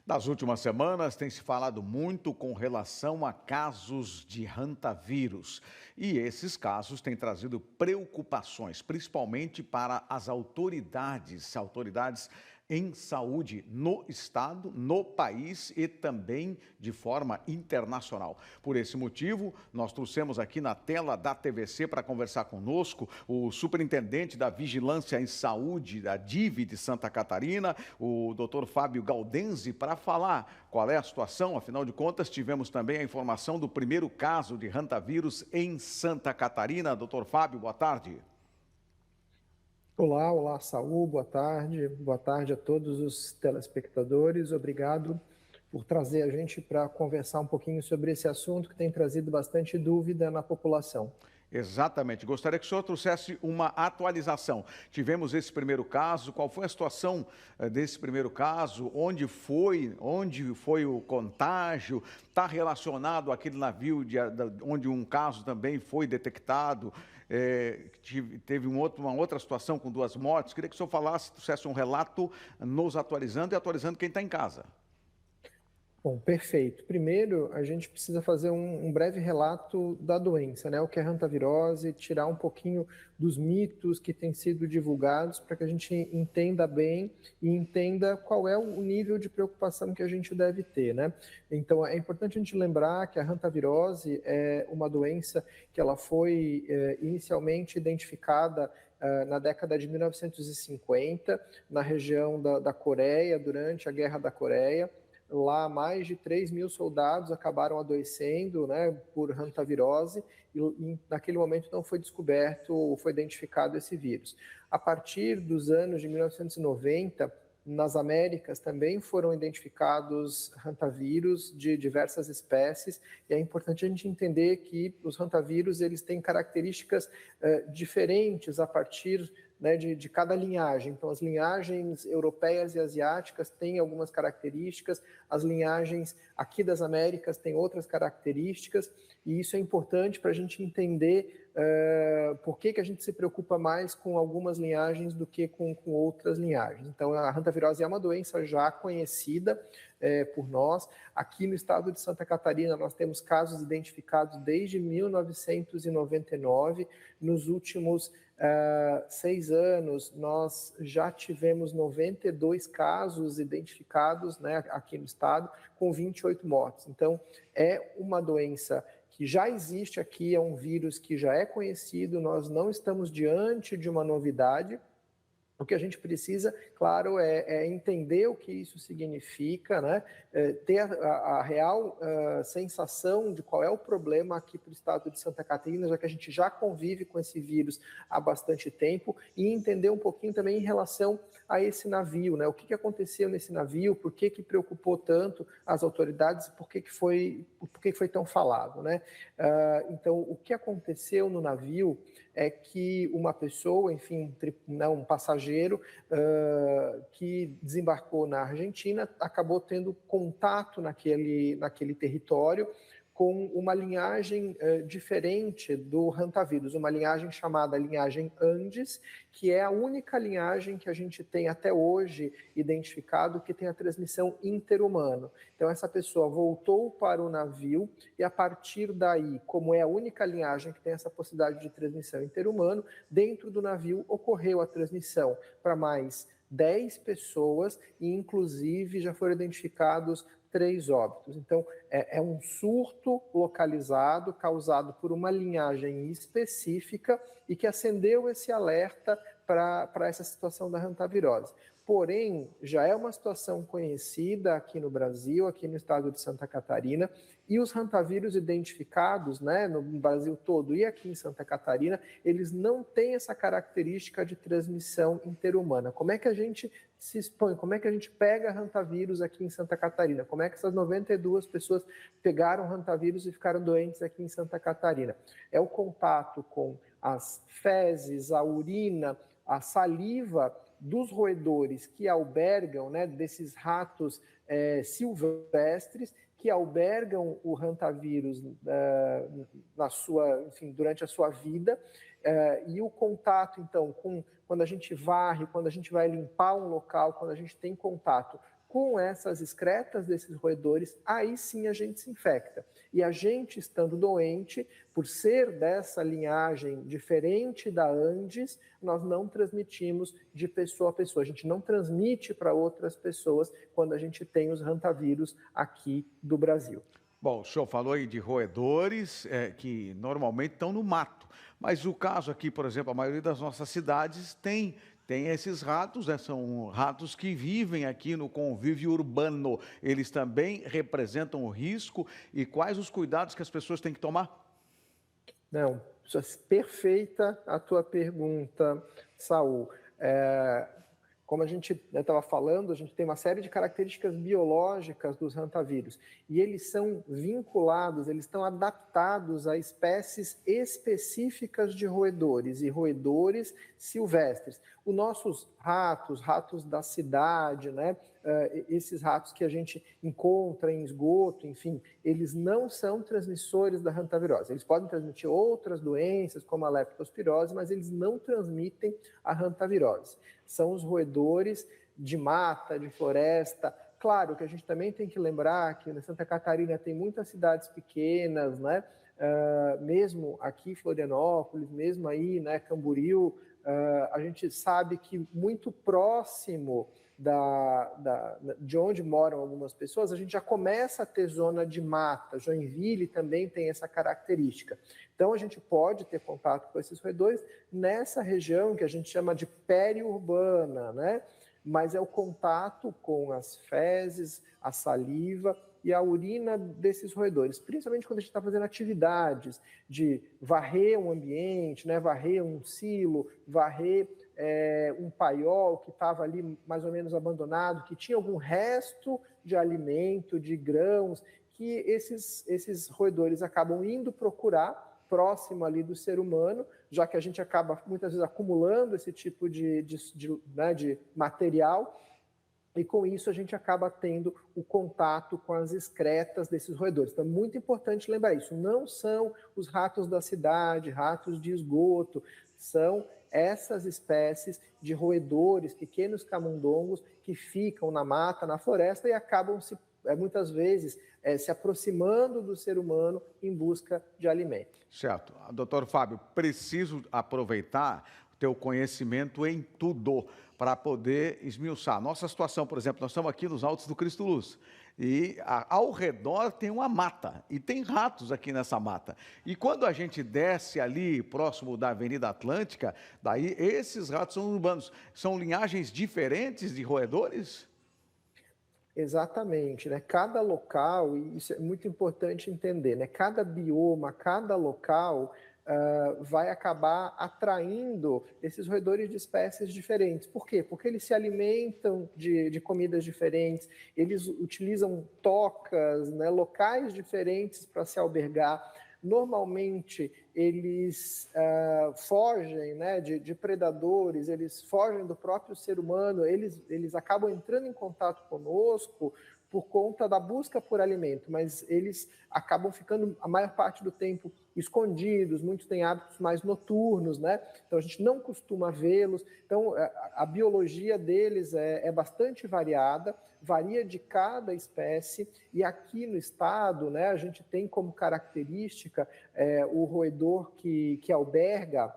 Nas últimas semanas, tem se falado muito com relação a casos de hantavírus. E esses casos têm trazido preocupações, principalmente para as autoridades em saúde no estado, no país e também de forma internacional. Por esse motivo, nós trouxemos aqui na tela da TVC para conversar conosco o superintendente da Vigilância em Saúde da DIV de Santa Catarina, o Dr. Fábio Gaudenzi, para falar qual é a situação. Afinal de contas, tivemos também a informação do primeiro caso de hantavírus em Santa Catarina. Dr. Fábio, boa tarde. Olá, Saúl, boa tarde a todos os telespectadores, obrigado por trazer a gente para conversar um pouquinho sobre esse assunto que tem trazido bastante dúvida na população. Exatamente, gostaria que o senhor trouxesse uma atualização. Tivemos esse primeiro caso, qual foi a situação desse primeiro caso, onde foi o contágio, está relacionado àquele navio onde um caso também foi detectado, teve uma outra situação com 2 mortes. Queria que o senhor trouxesse um relato nos atualizando e atualizando quem está em casa. Bom, perfeito. Primeiro, a gente precisa fazer um breve relato da doença, né? O que é hantavirose, tirar um pouquinho dos mitos que têm sido divulgados para que a gente entenda bem e entenda qual é o nível de preocupação que a gente deve ter, né? Então, é importante a gente lembrar que a hantavirose é uma doença que ela foi inicialmente identificada na década de 1950, na região da Coreia, durante a Guerra da Coreia. Lá, mais de 3 mil soldados acabaram adoecendo, né, por hantavirose e naquele momento não foi descoberto ou foi identificado esse vírus. A partir dos anos de 1990, nas Américas também foram identificados hantavírus de diversas espécies, e é importante a gente entender que os hantavírus eles têm características diferentes a partir, né, de cada linhagem. Então, as linhagens europeias e asiáticas têm algumas características, as linhagens aqui das Américas têm outras características, e isso é importante para a gente entender por que a gente se preocupa mais com algumas linhagens do que com outras linhagens. Então, a hantavirose é uma doença já conhecida por nós. Aqui no estado de Santa Catarina, nós temos casos identificados desde 1999. Nos últimos 6 anos, nós já tivemos 92 casos identificados, né, aqui no estado, com 28 mortes. Então, é uma doença que já existe aqui, é um vírus que já é conhecido, nós não estamos diante de uma novidade. O que a gente precisa, claro, é entender o que isso significa, né? Ter a real sensação de qual é o problema aqui para o estado de Santa Catarina, já que a gente já convive com esse vírus há bastante tempo, e entender um pouquinho também em relação a esse navio, né? O que aconteceu nesse navio, por que preocupou tanto as autoridades, por que foi tão falado, né? Então, o que aconteceu no navio é que uma pessoa, enfim, um passageiro que desembarcou na Argentina acabou tendo contato naquele território com uma linhagem diferente do hantavírus, uma linhagem chamada linhagem Andes, que é a única linhagem que a gente tem até hoje identificado que tem a transmissão interhumana. Então, essa pessoa voltou para o navio e, a partir daí, como é a única linhagem que tem essa possibilidade de transmissão interhumana, dentro do navio ocorreu a transmissão para mais 10 pessoas e, inclusive, já foram identificados 3 óbitos. Então, é um surto localizado, causado por uma linhagem específica e que acendeu esse alerta para essa situação da hantavirose. Porém, já é uma situação conhecida aqui no Brasil, aqui no estado de Santa Catarina, e os hantavírus identificados, né, no Brasil todo e aqui em Santa Catarina, eles não têm essa característica de transmissão interhumana. Como é que a gente se expõe? Como é que a gente pega hantavírus aqui em Santa Catarina? Como é que essas 92 pessoas pegaram hantavírus e ficaram doentes aqui em Santa Catarina? É o contato com as fezes, a urina, a saliva dos roedores que albergam, né, desses ratos silvestres, que albergam o hantavírus durante a sua vida, e o contato, então, quando a gente varre, quando a gente vai limpar um local, quando a gente tem contato com essas excretas desses roedores, aí sim a gente se infecta. E a gente, estando doente, por ser dessa linhagem diferente da Andes, nós não transmitimos de pessoa a pessoa. A gente não transmite para outras pessoas quando a gente tem os hantavírus aqui do Brasil. Bom, o senhor falou aí de roedores que normalmente estão no mato, mas o caso aqui, por exemplo, a maioria das nossas cidades tem esses ratos, né? São ratos que vivem aqui no convívio urbano. Eles também representam o risco e quais os cuidados que as pessoas têm que tomar? Não, perfeita a tua pergunta, Saul. Como a gente estava falando, a gente tem uma série de características biológicas dos hantavírus e eles são vinculados, eles estão adaptados a espécies específicas de roedores e roedores silvestres. Os nossos ratos da cidade, né? Esses ratos que a gente encontra em esgoto, enfim, eles não são transmissores da hantavirose. Eles podem transmitir outras doenças, como a leptospirose, mas eles não transmitem a hantavirose. São os roedores de mata, de floresta. Claro que a gente também tem que lembrar que na Santa Catarina tem muitas cidades pequenas, né? Mesmo aqui em Florianópolis, mesmo aí, né, Camboriú, a gente sabe que muito próximo de onde moram algumas pessoas, a gente já começa a ter zona de mata. Joinville também tem essa característica. Então, a gente pode ter contato com esses roedores nessa região que a gente chama de periurbana, né? Mas é o contato com as fezes, a saliva e a urina desses roedores, principalmente quando a gente está fazendo atividades de varrer um ambiente, né? Varrer um silo, varrer um paiol que estava ali mais ou menos abandonado, que tinha algum resto de alimento, de grãos, que esses roedores acabam indo procurar próximo ali do ser humano, já que a gente acaba muitas vezes acumulando esse tipo de material, e com isso a gente acaba tendo o contato com as excretas desses roedores. Então é muito importante lembrar isso, não são os ratos da cidade, ratos de esgoto, são essas espécies de roedores, pequenos camundongos que ficam na mata, na floresta e acabam muitas vezes se aproximando do ser humano em busca de alimento. Certo. Doutor Fábio, preciso aproveitar o teu conhecimento em tudo para poder esmiuçar. Nossa situação, por exemplo, nós estamos aqui nos Altos do Cristo Luz e ao redor tem uma mata e tem ratos aqui nessa mata. E quando a gente desce ali próximo da Avenida Atlântica, daí esses ratos são urbanos. São linhagens diferentes de roedores? Exatamente, né? Cada local, e isso é muito importante entender, né? Cada bioma, cada local vai acabar atraindo esses roedores de espécies diferentes. Por quê? Porque eles se alimentam de comidas diferentes, eles utilizam tocas, né? Locais diferentes para se albergar. Normalmente, eles fogem, né, de predadores, eles fogem do próprio ser humano, eles acabam entrando em contato conosco por conta da busca por alimento, mas eles acabam ficando a maior parte do tempo escondidos, muitos têm hábitos mais noturnos, né? Então a gente não costuma vê-los. Então a biologia deles é bastante variada, varia de cada espécie, e aqui no estado, né, a gente tem como característica o roedor que alberga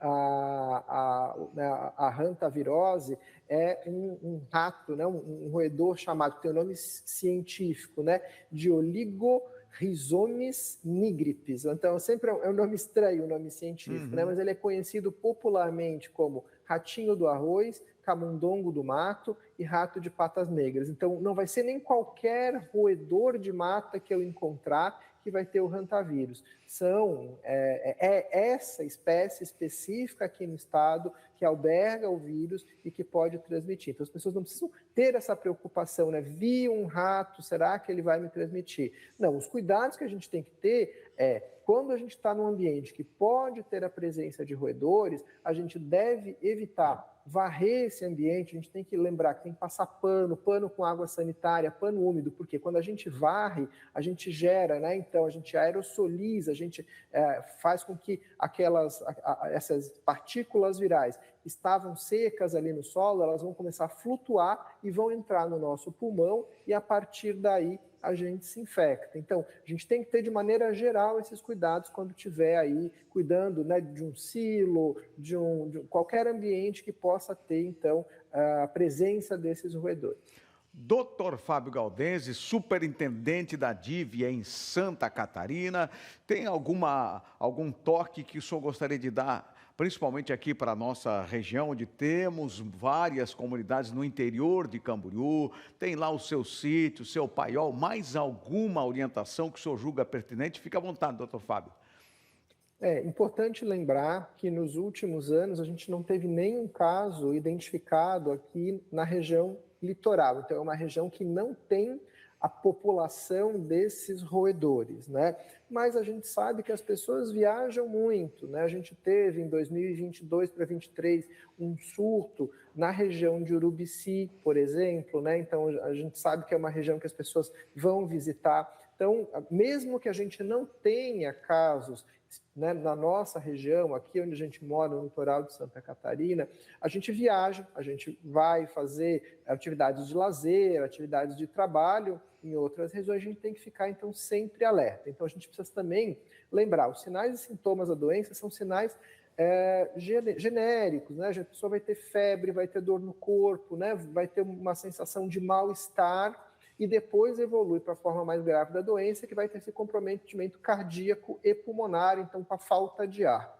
a hantavirose é um rato, né, um roedor chamado, tem o nome científico, né, de Oligorhizomes nigripes. Então, sempre é um nome estranho, o nome científico, né, mas ele é conhecido popularmente como ratinho do arroz, camundongo do mato e rato de patas negras. Então, não vai ser nem qualquer roedor de mata que eu encontrar que vai ter o hantavírus. Essa espécie específica aqui no estado que alberga o vírus e que pode transmitir. Então, as pessoas não precisam ter essa preocupação, né? Vi um rato, será que ele vai me transmitir? Não, os cuidados que a gente tem que ter quando a gente está num ambiente que pode ter a presença de roedores, a gente deve evitar varrer esse ambiente. A gente tem que lembrar que tem que passar pano com água sanitária, pano úmido, porque quando a gente varre, a gente gera, né? Então a gente aerossoliza, a gente faz com que essas partículas virais estavam secas ali no solo, elas vão começar a flutuar e vão entrar no nosso pulmão e a partir daí a gente se infecta. Então, a gente tem que ter de maneira geral esses cuidados quando estiver aí cuidando, né, de um silo, de qualquer ambiente que possa ter, então, a presença desses roedores. Dr. Fábio Galdense, superintendente da DIV em Santa Catarina, tem algum toque que o senhor gostaria de dar, principalmente aqui para a nossa região, onde temos várias comunidades no interior de Camboriú, tem lá o seu sítio, o seu paiol, mais alguma orientação que o senhor julga pertinente? Fique à vontade, doutor Fábio. É importante lembrar que nos últimos anos a gente não teve nenhum caso identificado aqui na região litoral. Então, é uma região que não tem a população desses roedores, né? Mas a gente sabe que as pessoas viajam muito, né? A gente teve em 2022 para 2023 um surto na região de Urubici, por exemplo, né? Então, a gente sabe que é uma região que as pessoas vão visitar. Então, mesmo que a gente não tenha casos, né, na nossa região, aqui onde a gente mora, no litoral de Santa Catarina, a gente viaja, a gente vai fazer atividades de lazer, atividades de trabalho em outras regiões, a gente tem que ficar, então, sempre alerta. Então, a gente precisa também lembrar, os sinais e sintomas da doença são sinais genéricos, né? A pessoa vai ter febre, vai ter dor no corpo, né? Vai ter uma sensação de mal-estar, e depois evolui para a forma mais grave da doença, que vai ter esse comprometimento cardíaco e pulmonar, então com a falta de ar.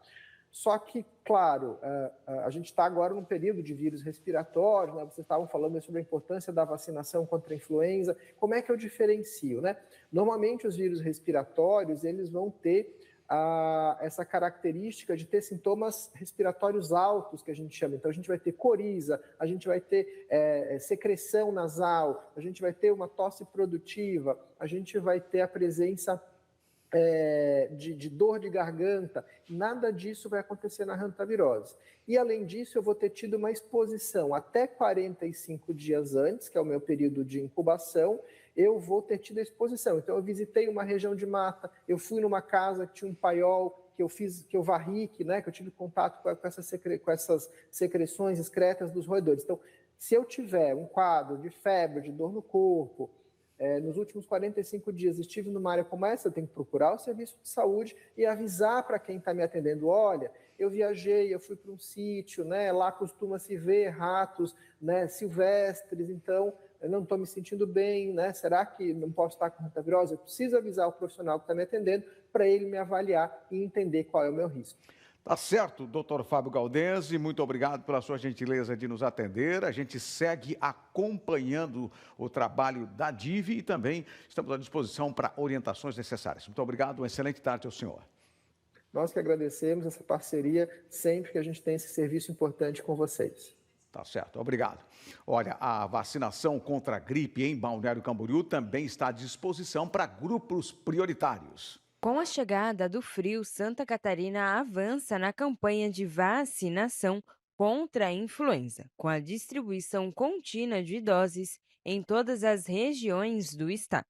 Só que, claro, a gente está agora num período de vírus respiratório, né? Vocês estavam falando sobre a importância da vacinação contra a influenza. Como é que eu diferencio, né? Normalmente os vírus respiratórios, eles vão ter essa característica de ter sintomas respiratórios altos, que a gente chama. Então, a gente vai ter coriza, a gente vai ter secreção nasal, a gente vai ter uma tosse produtiva, a gente vai ter a presença de dor de garganta. Nada disso vai acontecer na hantavirose. E, além disso, eu vou ter tido uma exposição até 45 dias antes, que é o meu período de incubação, eu vou ter tido a exposição. Então, eu visitei uma região de mata, eu fui numa casa que tinha um paiol, que eu varri, né, que eu tive contato com essas secreções excretas dos roedores. Então, se eu tiver um quadro de febre, de dor no corpo, nos últimos 45 dias estive numa área como essa, eu tenho que procurar o serviço de saúde e avisar para quem está me atendendo, olha, eu viajei, eu fui para um sítio, né, lá costuma-se ver ratos, né, silvestres, então eu não estou me sentindo bem, né, será que não posso estar com hantavirose? Eu preciso avisar o profissional que está me atendendo para ele me avaliar e entender qual é o meu risco. Tá certo, doutor Fábio Galdense, muito obrigado pela sua gentileza de nos atender. A gente segue acompanhando o trabalho da DIV e também estamos à disposição para orientações necessárias. Muito obrigado, uma excelente tarde ao senhor. Nós que agradecemos essa parceria sempre que a gente tem esse serviço importante com vocês. Tá certo, obrigado. Olha, a vacinação contra a gripe em Balneário Camboriú também está à disposição para grupos prioritários. Com a chegada do frio, Santa Catarina avança na campanha de vacinação contra a influenza, com a distribuição contínua de doses em todas as regiões do estado.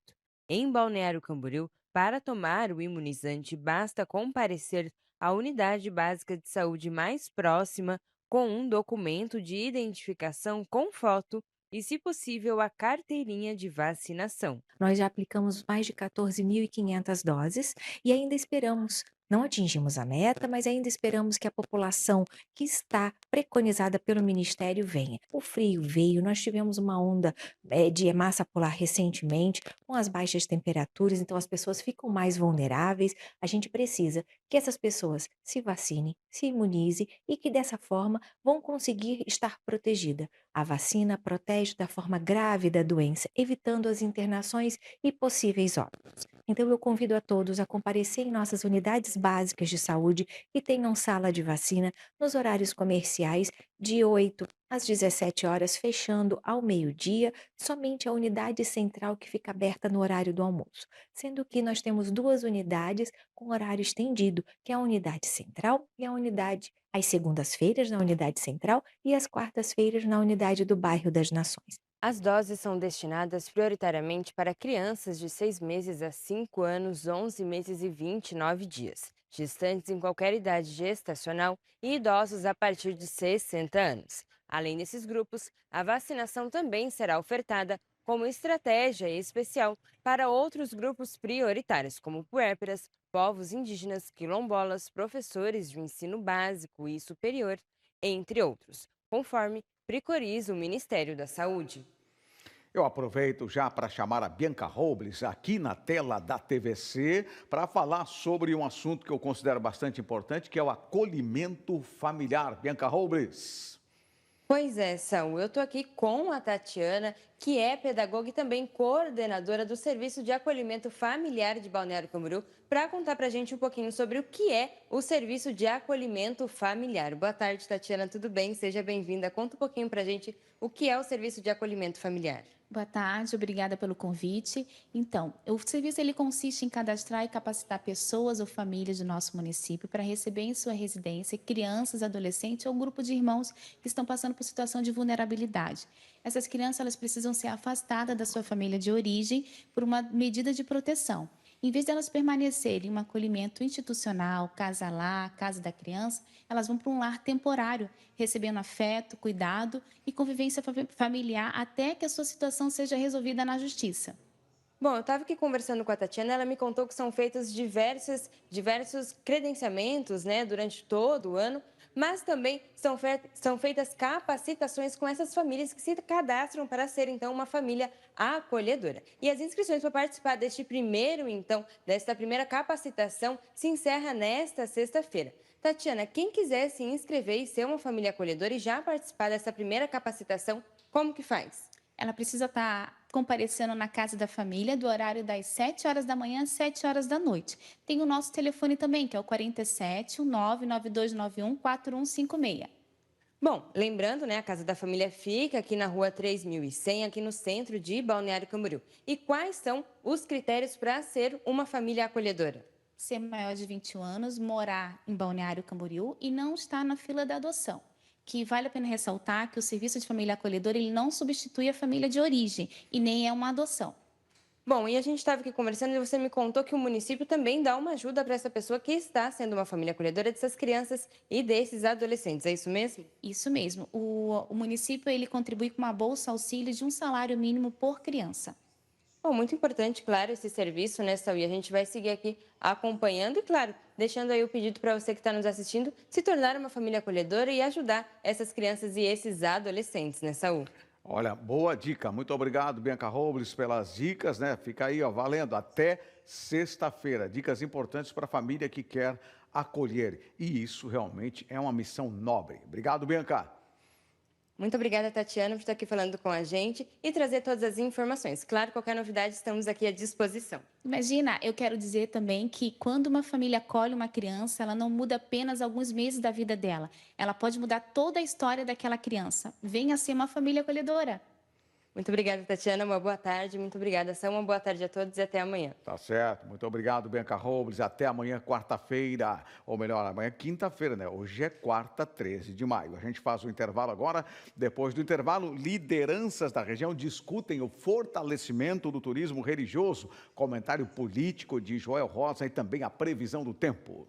Em Balneário Camboriú, para tomar o imunizante, basta comparecer à unidade básica de saúde mais próxima com um documento de identificação com foto e, se possível, a carteirinha de vacinação. Nós já aplicamos mais de 14.500 doses e ainda esperamos. Não atingimos a meta, mas ainda esperamos que a população que está preconizada pelo Ministério venha. O frio veio, nós tivemos uma onda de massa polar recentemente, com as baixas temperaturas, então as pessoas ficam mais vulneráveis. A gente precisa que essas pessoas se vacinem, se imunizem e que dessa forma vão conseguir estar protegidas. A vacina protege da forma grave da doença, evitando as internações e possíveis óbitos. Então, eu convido a todos a comparecer em nossas unidades básicas de saúde que tenham sala de vacina nos horários comerciais de 8 às 17 horas, fechando ao meio-dia, somente a unidade central que fica aberta no horário do almoço. Sendo que nós temos duas unidades com horário estendido, que é a unidade central e a unidade às segundas-feiras na unidade central e às quartas-feiras na unidade do bairro das Nações. As doses são destinadas prioritariamente para crianças de 6 meses a 5 anos, 11 meses e 29 dias, gestantes em qualquer idade gestacional e idosos a partir de 60 anos. Além desses grupos, a vacinação também será ofertada como estratégia especial para outros grupos prioritários, como puérperas, povos indígenas, quilombolas, professores de ensino básico e superior, entre outros, conforme preconiza o Ministério da Saúde. Eu aproveito já para chamar a Bianca Robles aqui na tela da TVC para falar sobre um assunto que eu considero bastante importante, que é o acolhimento familiar. Bianca Robles. Pois é, Saul, eu estou aqui com a Tatiana, que é pedagoga e também coordenadora do Serviço de Acolhimento Familiar de Balneário Camboriú, para contar para a gente um pouquinho sobre o que é o Serviço de Acolhimento Familiar. Boa tarde, Tatiana, tudo bem? Seja bem-vinda. Conta um pouquinho para a gente o que é o Serviço de Acolhimento Familiar. Boa tarde, obrigada pelo convite. Então, o serviço ele consiste em cadastrar e capacitar pessoas ou famílias do nosso município para receber em sua residência crianças, adolescentes ou grupo de irmãos que estão passando por situação de vulnerabilidade. Essas crianças elas precisam ser afastadas da sua família de origem por uma medida de proteção. Em vez de elas permanecerem em um acolhimento institucional, casa lá, casa da criança, elas vão para um lar temporário, recebendo afeto, cuidado e convivência familiar até que a sua situação seja resolvida na justiça. Bom, eu estava aqui conversando com a Tatiana, ela me contou que são feitos diversos credenciamentos, né, durante todo o ano, mas também são feitas capacitações com essas famílias que se cadastram para ser, então, uma família acolhedora. E as inscrições para participar desta primeira capacitação, se encerra nesta sexta-feira. Tatiana, quem quiser se inscrever e ser uma família acolhedora e já participar dessa primeira capacitação, como que faz? Ela precisa estar comparecendo na casa da família do horário das 7 horas da manhã às 7 horas da noite. Tem o nosso telefone também, que é o 47 99291 4156. Bom, lembrando, né, a Casa da Família fica aqui na rua 3100, aqui no centro de Balneário Camboriú. E quais são os critérios para ser uma família acolhedora? Ser maior de 21 anos, morar em Balneário Camboriú e não estar na fila da adoção. Que vale a pena ressaltar que o serviço de família acolhedora ele não substitui a família de origem e nem é uma adoção. Bom, e a gente estava aqui conversando e você me contou que o município também dá uma ajuda para essa pessoa que está sendo uma família acolhedora dessas crianças e desses adolescentes, é isso mesmo? Isso mesmo. O município ele contribui com uma bolsa auxílio de um salário mínimo por criança. Bom, muito importante, claro, esse serviço, né, Saúl? A gente vai seguir aqui acompanhando e, claro, deixando aí o pedido para você que está nos assistindo se tornar uma família acolhedora e ajudar essas crianças e esses adolescentes, né, Saúl? Olha, boa dica. Muito obrigado, Bianca Robles, pelas dicas, né? Fica aí, ó, valendo até sexta-feira. Dicas importantes para a família que quer acolher. E isso realmente é uma missão nobre. Obrigado, Bianca. Muito obrigada, Tatiana, por estar aqui falando com a gente e trazer todas as informações. Claro, qualquer novidade, estamos aqui à disposição. Imagina, eu quero dizer também que quando uma família acolhe uma criança, ela não muda apenas alguns meses da vida dela. Ela pode mudar toda a história daquela criança. Venha ser uma família acolhedora. Muito obrigada, Tatiana. Uma boa tarde. Muito obrigada, Sam. Uma boa tarde a todos e até amanhã. Tá certo. Muito obrigado, Bianca Robles. Até amanhã, quarta-feira. Ou melhor, amanhã, quinta-feira, né? Hoje é quarta, 13 de maio. A gente faz o intervalo agora. Depois do intervalo, lideranças da região discutem o fortalecimento do turismo religioso, comentário político de Joel Rosa e também a previsão do tempo.